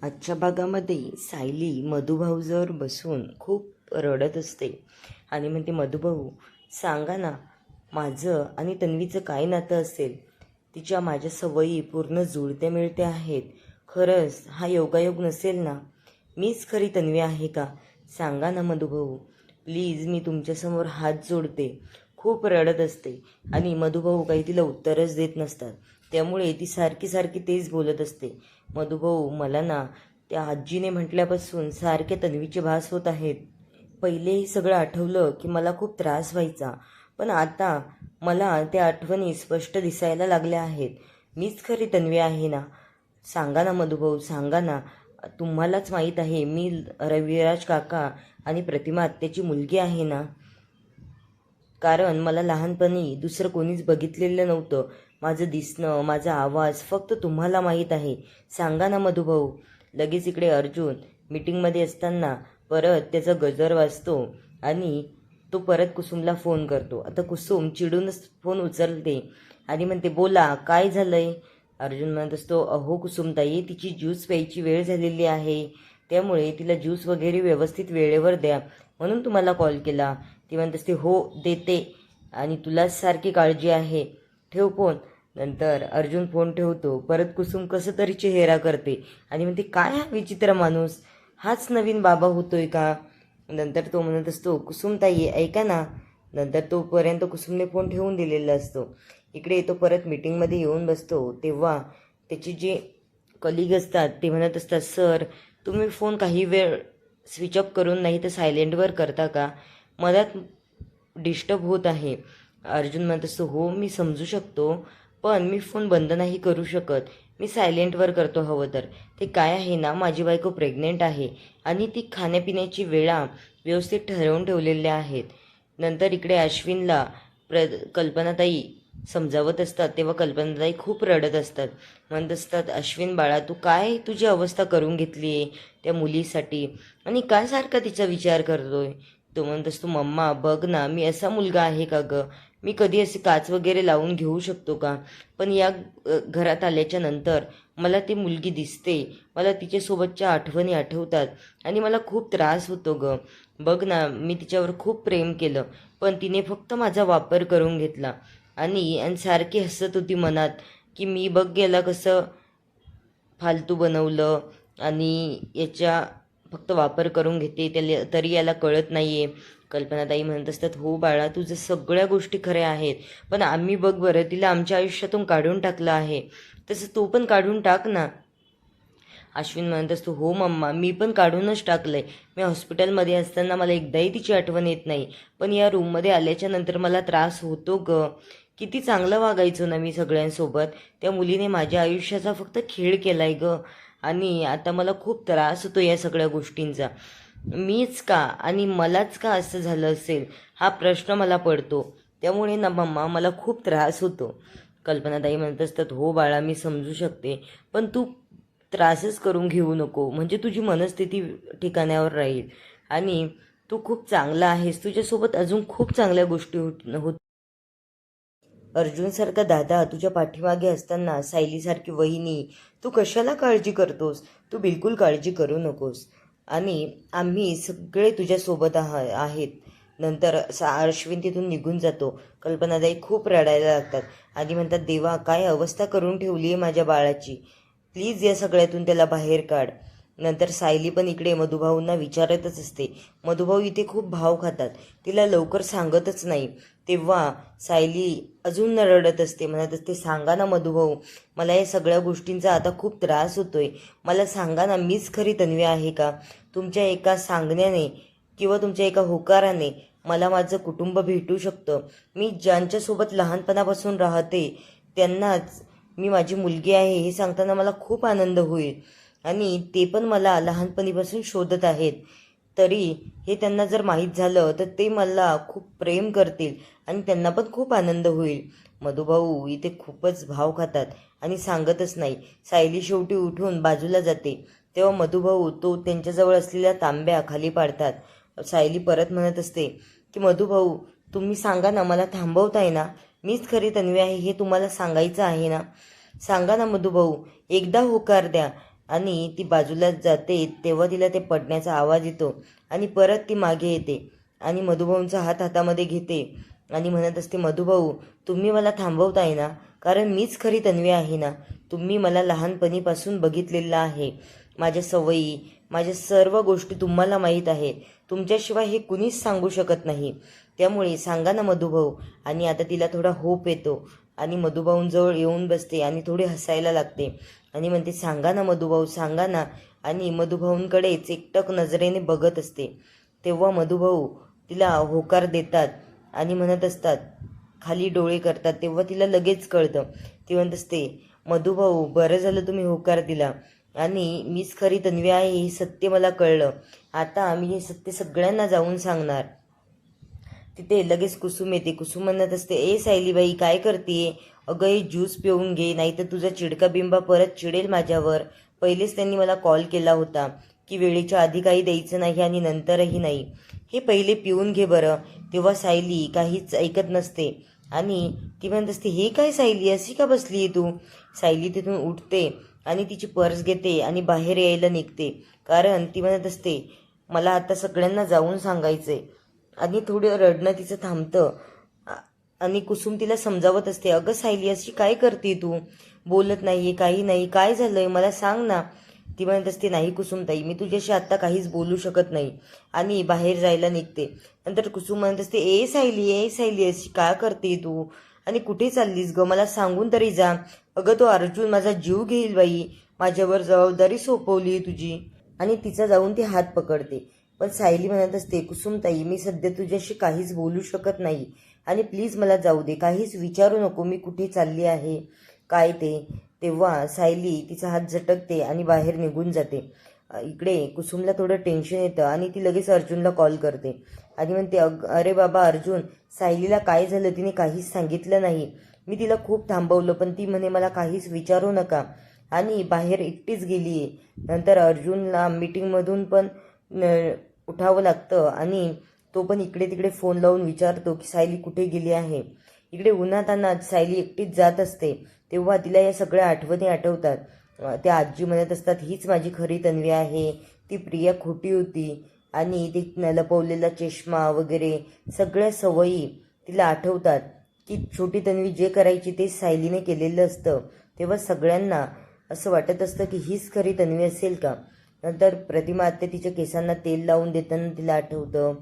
आजच्या भागामध्ये सायली मधुभाऊजवळ बसून खूप रडत असते आणि म्हणते, मधुभाऊ सांगा ना, माझं आणि तन्वीचं काय नातं असेल? तिच्या माझ्या सवयी पूर्ण जुळत्या मिळत्या आहेत. खरंच हा योगायोग नसेल ना? मीच खरी तन्वी आहे का? सांगा ना मधुभाऊ, प्लीज, मी तुमच्यासमोर हात जोडते. खूप रडत असते आणि मधुभाऊ काही तिला उत्तरच देत नसतात. त्यामुळे ती सारखी सारखी तेच बोलत असते, मधुभाऊ मला ना त्या आजीने म्हटल्यापासून सारखे तन्वीचे भास होत आहेत. पहिले हे सगळं आठवलं की मला खूप त्रास व्हायचा, पण आता मला त्या आठवणी स्पष्ट दिसायला लागल्या आहेत. मीच खरी तन्वी आहे ना? सांगा ना मधुभाऊ, सांगा ना. तुम्हालाच माहीत आहे मी रविराज काका आणि प्रतिमा त्याची मुलगी आहे ना? कारण मला लहानपणी दुसरं कोणीच बघितलेलं नव्हतं. माझं दिसणं, माझा आवाज फक्त तुम्हाला माहीत आहे. सांगा ना मधुभाऊ. लगेच इकडे अर्जुन मीटिंगमध्ये असताना परत त्याचा गजर वाजतो आणि तो परत कुसुमला फोन करतो. आता कुसुम चिडूनच फोन उचलते आणि म्हणते, बोला काय झालंय? अर्जुन म्हणत असतो, अहो कुसुमताई, तिची ज्यूस प्यायची वेळ झालेली आहे, त्यामुळे तिला ज्यूस वगैरे व्यवस्थित वेळेवर द्या म्हणून तुम्हाला कॉल केला. ती म्हणत असते, हो देते, आणि तुलाच सारखी काळजी आहे, ठेव फोन. नंतर अर्जुन फोन ठेवतो. परत कुसुम कसं तरी चेहरा करते आणि म्हणते, काय हा विचित्र माणूस, हाच नवीन बाबा होतोय का? नंतर तो म्हणत असतो, कुसुमताई ऐका ना. नंतर तोपर्यंत कुसुमने फोन ठेवून दिलेला असतो. इकडे तो परत मीटिंगमध्ये येऊन बसतो. तेव्हा त्याचे जे कलिग असतात ते म्हणत असतात, सर तुम्ही फोन काही वेळ स्विच ऑफ करून नाही तर सायलेंटवर करता का? मधात डिस्टर्ब होत आहे. अर्जुन म्हणत असतो, हो मी समजू शकतो, पण मी फोन बंद नाही करू शकत. मी सायलेंटवर करतो हवं तर. ते काय आहे ना, माझी बायको प्रेग्नेंट आहे आणि ती खाण्यापिण्याची वेळा व्यवस्थित ठरवून ठेवलेल्या आहेत. नंतर इकडे अश्विनला कल्पनाताई समजावत असतात. तेव्हा कल्पनाताई खूप रडत असतात. म्हणत असतात, अश्विन बाळा, तू काय तुझी अवस्था करून घेतली आहे त्या मुलीसाठी आणि काय सारखा तिचा विचार करतोय? तो म्हणत असतो, मम्मा बघ ना, मी असा मुलगा आहे का ग? मी कधी असे काच वगैरे लावून घेऊ शकतो का? पण या घरात आल्याच्या नंतर मला ती मुलगी दिसते, मला तिच्यासोबतच्या आठवणी आठवतात आणि मला खूप त्रास होतो ग. बघ ना, मी तिच्यावर खूप प्रेम केलं, पण तिने फक्त माझा वापर करून घेतला आणि सारखी हसत होती मनात की मी बघ गेला कसं फालतू बनवलं आणि याच्या फक्त वापर करून घेते, त्याला तरी याला कळत नाही आहे. कल्पनाताई म्हणत असतात, हो बाळा, तुझं सगळ्या गोष्टी खऱ्या आहेत, पण आम्ही बघ बरं तिला आमच्या आयुष्यातून काढून टाकलं आहे, तसं तू पण काढून टाक ना. अश्विन म्हणत असतो, हो मम्मा, मी पण काढूनच टाकलंय. मी हॉस्पिटलमध्ये असताना मला एकदाही तिची आठवण येत नाही, पण या रूममध्ये आल्याच्या नंतर मला त्रास होतो ग. किती चांगलं वागायचो ना मी सगळ्यांसोबत. त्या मुलीने माझ्या आयुष्याचा फक्त खेळ केलाय ग, आणि आता मला खूप त्रास होतो या सगळ्या गोष्टींचा. मीच का आणि मलाच का असं झालं असेल हा प्रश्न मला पडतो. त्यामुळे ना मम्मा, मला खूप त्रास होतो. कल्पनाताई म्हणत असतात, हो बाळा, मी समजू शकते, पण तू त्रासच करून घेऊ नको, म्हणजे तुझी मनस्थिती ठिकाण्यावर राहील आणि तू खूप चांगला आहेस. तुझ्यासोबत अजून खूप चांगल्या गोष्टी होत. अर्जुनसारखा दादा तुझ्या पाठीमागे असताना सायलीसारखी वहिनी, तू कशाला काळजी करतोस? तू बिलकुल काळजी करू नकोस आणि आम्ही सगळे तुझ्यासोबत आहेत. नंतर अश्विन तिथून निघून जातो. कल्पनाताई खूप रडायला लागतात आणि म्हणतात, देवा, काय अवस्था करून ठेवली आहे माझ्या बाळाची, प्लीज या सगळ्यातून त्याला बाहेर काढ. नंतर सायली पण इकडे मधुभाऊंना विचारतच असते. मधुभाऊ इथे खूप भाव खातात, तिला लवकर सांगतच नाही. तेव्हा सायली अजून रडत असते, म्हणत असते, सांगा ना मधुभाऊ, मला या सगळ्या गोष्टींचा आता खूप त्रास होतोय. मला सांगा ना, मीच खरी तन्वी आहे का? तुमच्या एका सांगण्याने किंवा तुमच्या एका होकाराने मला माझं कुटुंब भेटू शकतं. मी ज्यांच्यासोबत लहानपणापासून राहते त्यांनाच मी माझी मुलगी आहे हे सांगताना मला खूप आनंद होईल, आणि ते पण मला लहानपणीपासून शोधत आहेत. तरी हे त्यांना जर माहीत झालं तर ते मला खूप प्रेम करतील आणि त्यांना पण खूप आनंद होईल. मधुभाऊ इथे खूपच भाव खातात आणि सांगतच नाही. सायली शेवटी उठून बाजूला जाते. तेव्हा मधुभाऊ तो त्यांच्याजवळ असलेल्या तांब्या खाली पाडतात. सायली परत म्हणत असते की, मधुभाऊ तुम्ही सांगा ना, मला थांबवताय ना? मीच खरी तन्वी आहे हे तुम्हाला सांगायचं आहे ना? सांगा ना मधुभाऊ, एकदा होकार द्या. आणि ती बाजूला जाते तेव्हा तिला ते पडण्याचा आवाज येतो आणि परत ती मागे येते आणि मधुभाऊंचा हात हातामध्ये घेते आणि म्हणत असते, मधुभाऊ तुम्ही मला थांबवताय ना, कारण मीच खरी तन्वी आहे ना. तुम्ही मला लहानपणीपासून बघितलेलं आहे. माझ्या सवयी, माझ्या सर्व गोष्टी तुम्हाला माहीत आहे. तुमच्याशिवाय हे कुणीच सांगू शकत नाही. त्यामुळे सांगा ना मधुभाऊ. आणि आता तिला थोडा होप येतो आणि मधुभाऊंजवळ येऊन बसते आणि थोडी हसायला लागते आणि म्हणते, सांगा ना मधुभाऊ, सांगा ना. आणि मधुभाऊंकडेच एकटक नजरेने बघत असते. तेव्हा मधुभाऊ तिला होकार देतात आणि म्हणत असतात, खाली डोळे करतात. तेव्हा तिला लगेच कळतं. ती म्हणत असते, मधुभाऊ बरं झालं तुम्ही होकार दिला आणि मीच खरी तन्वी आहे हे सत्य मला कळलं. आता मी हे सत्य सगळ्यांना जाऊन सांगणार. तिथे लगेच कुसुम येते. कुसुम म्हणत असते, ए सायलीबाई काय करते? अगं हे ज्यूस पिऊन घे, नाहीतर तुझा चिडका बिंबा परत चिडेल माझ्यावर. पहिलेच त्यांनी मला कॉल केला होता की वेळेच्या आधी काही द्यायचं नाही आणि नंतरही नाही. हे पहिले पिऊन घे बरं. तेव्हा सायली काहीच ऐकत नसते आणि ती म्हणत असते, हे काय सायली अशी का बसली आहे तू? सायली तिथून उठते आणि तिची पर्स घेते आणि बाहेर यायला निघते, कारण ती म्हणत असते, मला आता सगळ्यांना जाऊन सांगायचंय. आणि थोडं रडणं तिचं थांबतं आणि कुसुम तिला समजावत असते, अगं सायली अशी काय करते तू? बोलत नाहीये, काही नाही, काय झालंय मला सांग ना. ती म्हणत असते, नाही कुसुमताई, मी तुझ्याशी आत्ता काहीच बोलू शकत नाही आणि बाहेर जायला निघते. नंतर कुसुम म्हणत असते, ए सायली अशी का करते तू? आणि कुठे चाललीस ग? मला सांगून तरी जा. अगं तो अर्जुन माझा जीव घेईल बाई, माझ्यावर जबाबदारी सोपवली तुझी. आणि तिचा जाऊन ती हात पकडते. पण सायली म्हणत असते, कुसुमताई मी सध्या तुझ्याशी काहीच बोलू शकत नाही आणि प्लीज मला जाऊ दे, काहीच विचारू नको मी कुठे चालली आहे काय ते. तेव्हा सायली तिचा हात झटकते आणि बाहेर निघून जाते. इकडे कुसुमला थोडं टेन्शन येतं आणि ती लगेच अर्जुनला कॉल करते आणि म्हणते, अरे बाबा अर्जुन, सायलीला काय झालं? तिने काहीच सांगितलं नाही. मी तिला खूप थांबवलं पण ती म्हणे मला काहीच विचारू नका आणि बाहेर एकटीच गेली आहे. नंतर अर्जुनला मीटिंगमधून पण उठावं लागतं आणि तो पण इकडे तिकडे फोन लावून विचारतो की सायली कुठे गेली आहे. इकडे उन्हातान्हात सायली एकटीच जात असते. तेव्हा तिला या सगळ्या आठवणी आठवतात. त्या आजी म्हणत असतात, हीच माझी खरी तन्वी आहे, ती प्रिया खोटी होती. आणि ती लपवलेला चष्मा वगैरे सगळ्या सवयी तिला आठवतात की छोटी तन्वी जे करायची ते सायलीने केलेलं असतं. तेव्हा सगळ्यांना असं वाटत असतं की हीच खरी तन्वी असेल का. नंतर प्रतिमा आत्या तिच्या केसांना तेल लावून देताना तिला आठवतं.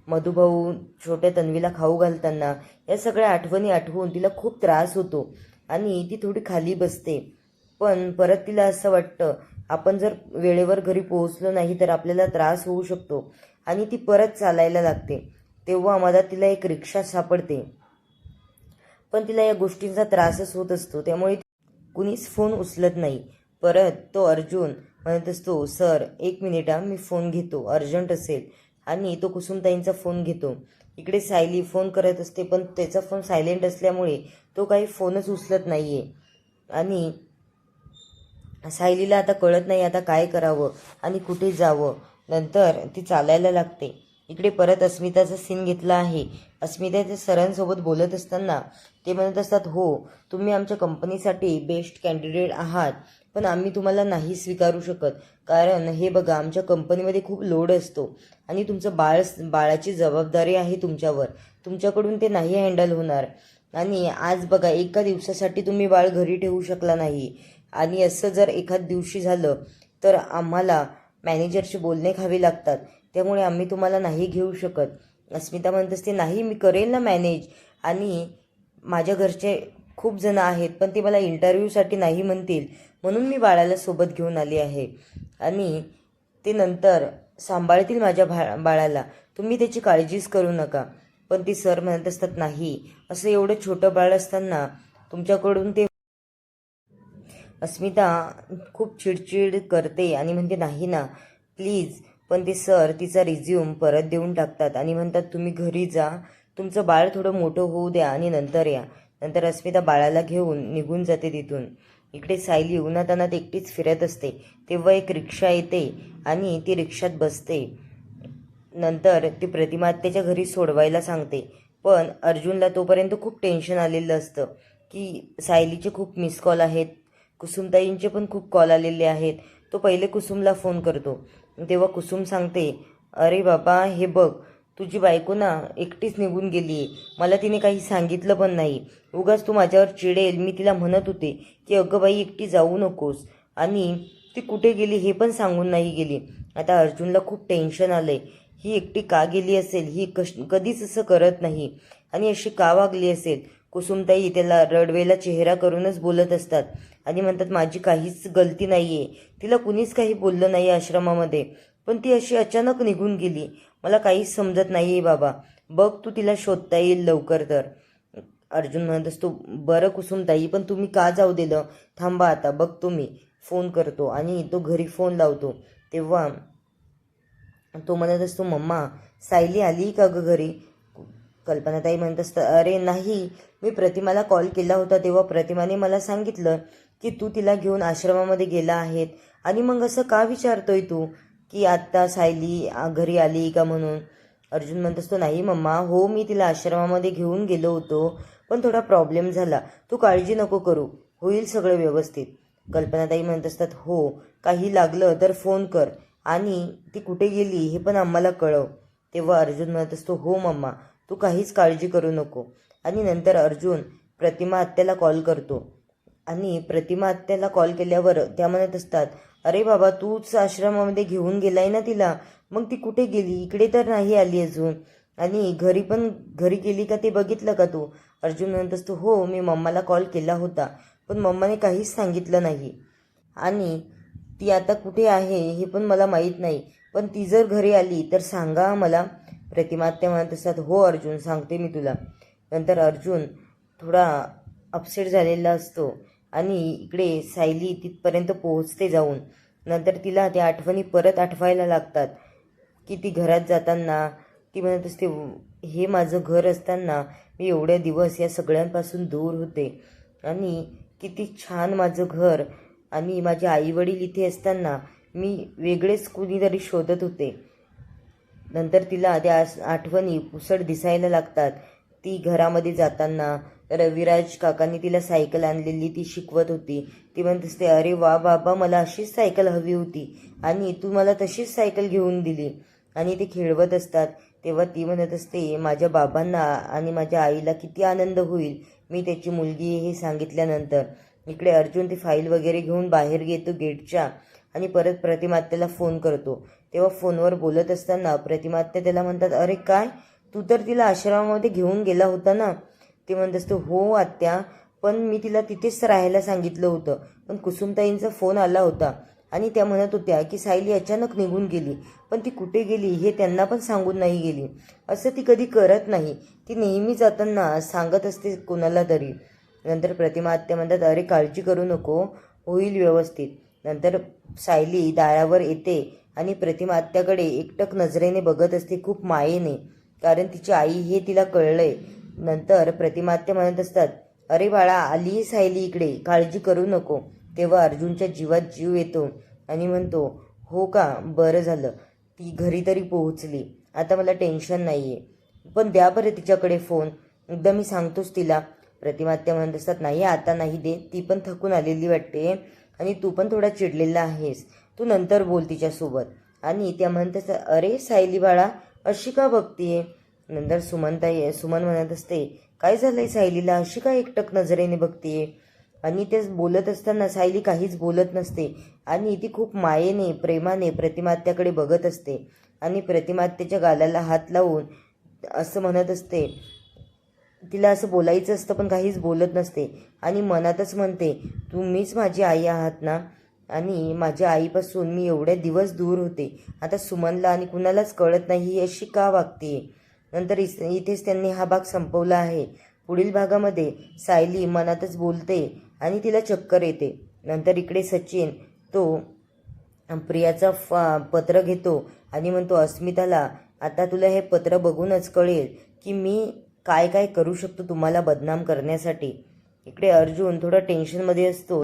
मधुभाऊ छोट्या तन्वीला खाऊ घालताना या सगळ्या आठवणी आठवून तिला खूप त्रास होतो आणि ती थोडी खाली बसते. पण परत तिला असं वाटतं, आपण जर वेळेवर घरी पोहोचलो नाही तर आपल्याला त्रास होऊ शकतो आणि ती परत चालायला लागते. तेव्हा मधात तिला एक रिक्षा सापडते, पण तिला या गोष्टींचा त्रासच होत असतो. त्यामुळे कुणीच फोन उचलत नाही. परत तो अर्जुन म्हणत असतो, सर 1 मिनिट मी फोन घेतो, अर्जंट असेल. आणि तो कुसुमताईंचा फोन घेतो. इकडे सायली फोन करत असते पण त्याचा फोन सायलेंट असल्यामुळे तो काही फोनच उचलत नाहीये. आणि सायलीला आता कळत नाही आता काय करावं आणि कुठे जावं. नंतर ती चालायला लागते. इकडे परत अस्मिताचा सीन घेतला आहे. अस्मिता त्या सरांसोबत बोलत असताना ते म्हणत असतात, हो तुम्ही आमच्या कंपनीसाठी बेस्ट कॅन्डिडेट आहात, पण आम्ही तुम्हाला नाही स्वीकारू शकत, कारण हे बघा आमच्या कंपनीमध्ये खूप लोड असतो आणि तुमचं बाळाची जबाबदारी आहे तुमच्यावर, तुमच्याकडून ते नाही हँडल होणार. आणि आज बघा एका दिवसासाठी तुम्ही बाळ घरी ठेवू शकला नाही आणि असं जर एखाद दिवशी झालं तर आम्हाला मॅनेजरशी बोलणे खावे लागतात, त्यामुळे आम्ही तुम्हाला नाही घेऊ शकत. अस्मिता म्हणत असते, नाही मी करेल ना मॅनेज, आणि माझ्या घरचे खूप जण आहेत पण ते मला इंटरव्ह्यूसाठी नाही म्हणतील, म्हणून मी बाळाला सोबत घेऊन आली आहे आणि ते नंतर सांभाळतील माझ्या बाळाला, तुम्ही त्याची काळजीच करू नका. पण ती सर म्हणत असतात, नाही असं एवढं छोटं बाळ असताना तुमच्याकडून ते. अस्मिता खूप चिडचिड करते आणि म्हणते, नाही ना प्लीज. पण ते सर तिचा रिझ्यूम परत देऊन टाकतात आणि म्हणतात, तुम्ही घरी जा, तुमचं बाळ थोडं मोठं होऊ द्या आणि नंतर या. नंतर अस्मिता बाळाला घेऊन निघून जाते तिथून. इकडे सायली उन्हातान्हात एकटीच फिरत असते. तेव्हा एक रिक्षा येते आणि ती रिक्षात बसते. नंतर ती प्रतिमा आत्याच्या घरी सोडवायला सांगते. पण अर्जुनला तोपर्यंत खूप टेन्शन आलेलं असतं की सायलीचे खूप मिस कॉल आहेत, कुसुमताईंचे पण खूप कॉल आलेले आहेत. तो पहिले कुसुमला फोन करतो. तेव्हा कुसुम सांगते, अरे बाबा हे बघ, तुझी बायको ना एकटीच निघून गेली आहे. मला तिने काही सांगितलं पण नाही. उगाच तू माझ्यावर चिडेल. मी तिला म्हणत होते की अगं बाई एकटी जाऊ नकोस, आणि ती कुठे गेली हे पण सांगून नाही गेली. आता अर्जुनला खूप टेन्शन आलंय. ही एकटी का गेली असेल? ही कधीच असं करत नाही, आणि अशी का वागली असेल? कुसुमताई त्याला रडवेला चेहरा करूनच बोलत असतात आणि म्हणतात, माझी काहीच गलती नाही आहे. तिला कुणीच काही बोललं नाही आश्रमामध्ये, पण ती अशी अचानक निघून गेली. मला काहीच समजत नाही आहे बाबा. बघ तू तिला शोधता येईल लवकर तर. अर्जुन म्हणत असतो, बरं कुसुमताई, पण तुम्ही का जाऊ दिलं? थांबा आता बघतो मी. फोन करतो आणि तो घरी फोन लावतो. तेव्हा तो म्हणत असतो, मम्मा सायली आली का ग घरी? कल्पनाताई म्हणत असतं, अरे नाही, मी प्रतिमाला कॉल केला होता तेव्हा प्रतिमाने मला सांगितलं की तू तिला घेऊन आश्रमामध्ये गेला आहेत, आणि मग असं का विचारतोय तू की आत्ता सायली घरी आली का म्हणून? अर्जुन म्हणत असतो, नाही मम्मा, हो मी तिला आश्रमामध्ये घेऊन गेलो होतो, पण थोडा प्रॉब्लेम झाला. तू काळजी नको करू, होईल सगळं व्यवस्थित. कल्पनाताई म्हणत असतात, हो काही लागलं तर फोन कर, आणि ती कुठे गेली हे पण आम्हाला कळव. तेव्हा अर्जुन म्हणत असतो, हो मम्मा, तू काहीच काळजी करू नको. आणि नंतर अर्जुन प्रतिमा आत्याला कॉल करतो, आणि प्रतिमा आत्याला कॉल केल्यावर त्या म्हणत असतात, अरे बाबा तूच आश्रमामध्ये घेऊन गेलाय ना तिला, मग ती कुठे गेली? इकडे तर नाही आली अजून, आणि घरी गेली का ते बघितलं का तू? अर्जुन म्हणत असतो, हो मी मम्माला कॉल केला होता, पण मम्माने काहीच सांगितलं नाही, आणि ती आता कुठे आहे हे पण मला माहीत नाही. पण ती जर घरी आली तर सांगा मला. प्रतिमा आत्या म्हणत असतात, हो अर्जुन, सांगते मी तुला. नंतर अर्जुन थोडा अपसेट झालेला असतो, आणि इकडे सायली तिथपर्यंत पोहोचते जाऊन. नंतर तिला त्या आठवणी परत आठवायला लागतात की ती घरात जाताना ती म्हणत असते, हे माझं घर असताना मी एवढे दिवस या सगळ्यांपासून दूर होते, आणि किती छान माझं घर, आणि माझे आईवडील इथे असताना मी वेगळेच कुणीतरी शोधत होते. नंतर तिला त्या आठवणी पुसट दिसायला लागतात. ती घरामध्ये जाताना रविराज काकांनी तिला सायकल आणलेली ती शिकवत होती. ती म्हणत असते, अरे वा बाबा, मला अशीच सायकल हवी होती, आणि तू मला तशीच सायकल घेऊन दिली. आणि ते खेळवत असतात. तेव्हा ती म्हणत असते, माझ्या बाबांना आणि माझ्या आईला किती आनंद होईल मी त्याची मुलगी हे सांगितल्यानंतर. इकडे अर्जुन ती फाईल वगैरे घेऊन बाहेर येतो गेटच्या, आणि परत प्रतिमा आत्याला फोन करतो. तेव्हा फोनवर बोलत असताना प्रतिमा आत्या त्याला म्हणतात, अरे काय, तू तर तिला आश्रमामध्ये घेऊन गेला होता ना? ते म्हणत असतो, हो आत्या, पण मी तिला तिथेच राहायला सांगितलं होतं, पण कुसुमताईंचा फोन आला होता, आणि त्या म्हणत होत्या की सायली अचानक निघून गेली, पण ती कुठे गेली हे त्यांना पण सांगून नाही गेली. असं ती कधी करत नाही, ती नेहमी जाताना सांगत असते कोणाला तरी. नंतर प्रतिमा आत्या म्हणतात, अरे काळजी करू नको, होईल व्यवस्थित. नंतर सायली दारावर येते, आणि प्रतिमा आत्याकडे एकटक नजरेने बघत असते, खूप मायेने, कारण तिची आई हे तिला कळलंय. नंतर प्रतिमा आत्या म्हणत असतात, अरे बाळा, आली सायली इकडे, काळजी करू नको. तेव्हा अर्जुनच्या जीवात जीव येतो, आणि म्हणतो, हो का, बरं झालं, ती घरी तरी पोहोचली, आता मला टेन्शन नाही आहे. पण द्या बरं तिच्याकडे फोन, एकदा मी सांगतोच तिला. प्रतिमा आत्या म्हणत असतात, नाही आता नाही दे, ती पण थकून आलेली वाटते, आणि तू पण थोडा चिडलेला आहेस, तू नंतर बोल तिच्यासोबत. आणि त्या म्हणत असतात, अरे सायली बाळा, अशी का बघतीये? नंतर सुमन म्हणत असते, काय झालंय सायलीला, अशी का एकटक नजरेने बघतीये? आणि ते बोलत असताना सायली काहीच बोलत नसते, आणि ती खूप मायेने प्रेमाने प्रतिमा आत्याकडे बघत असते, आणि प्रतिमा आत्याच्या गालाला हात लावून असं म्हणत असते. तिला असं बोलायचं असतं पण काहीच बोलत नसते, आणि मनातच म्हणते, तुम्हीच माझी आई आहात ना, आणि माझ्या आईपासून मी एवढे दिवस दूर होते, आता सुमनला आणि कुणालाच कळत नाही ही अशी का वागते. नंतर इथेच त्यांनी हा भाग संपवला आहे. पुढील भागामध्ये सायली मनातच बोलते आणि तिला चक्कर येते. नंतर इकडे सचिन तो प्रियाचा पत्र घेतो आणि म्हणतो, अस्मिताला आता तुला हे पत्र बघूनच कळेल की मी काय काय करू शकतो तुम्हाला बदनाम करण्यासाठी. इकडे अर्जुन थोडा टेन्शनमध्ये असतो.